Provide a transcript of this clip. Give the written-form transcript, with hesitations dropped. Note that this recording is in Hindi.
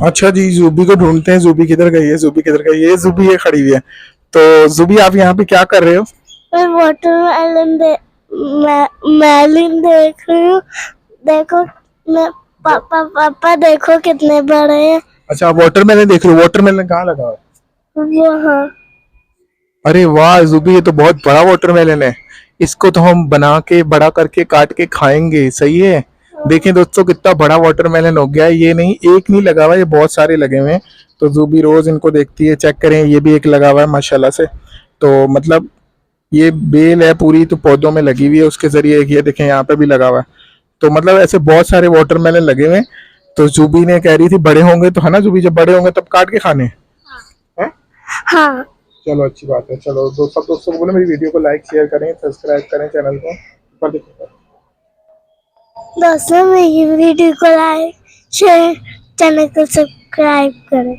अच्छा जी, जूबी को ढूंढते हैं। जूबी किधर गई है? जूबी किधर गई है? जूबी ये खड़ी हुई है। तो जूबी, आप यहाँ पे क्या कर रहे हो? मैं वाटरमेलन मैलिन देख रही हूँ। देखो, मैं पापा पापा देखो कितने बड़े हैं। अच्छा, आप वाटरमेलन देख रहे हो। वाटरमेलन कहाँ लगा हुआ है? वहाँ। अरे वाह जूबी, ये तो बहुत बड़ा वाटरमेलन है। इसको तो हम बना के, बड़ा करके, काट के खाएंगे। सही है। देखें दोस्तों, कितना बड़ा वाटरमेलन हो गया है। ये नहीं, एक नहीं लगा हुआ, ये बहुत सारे लगे हुए हैं। तो जूबी रोज इनको देखती है। चेक करें, ये भी एक लगा हुआ है माशाल्लाह से। तो मतलब ये बेल है पूरी, तो पौधों में लगी हुई है उसके जरिए। एक ये देखें, यहाँ पे भी लगा हुआ है। तो मतलब ऐसे बहुत सारे वाटरमेलन लगे हुए हैं। तो जूबी ने कह रही थी बड़े होंगे तो, है ना जूबी, जब बड़े होंगे तब काट के खाने हैं। हाँ। चलो अच्छी बात है। चलो सब दोस्तों को बोलो मेरी वीडियो को लाइक शेयर करें, सब्सक्राइब करें चैनल को। ऊपर देखो। दोस्तों, मेरी वीडियो को लाइक शेयर, चैनल को सब्सक्राइब करें।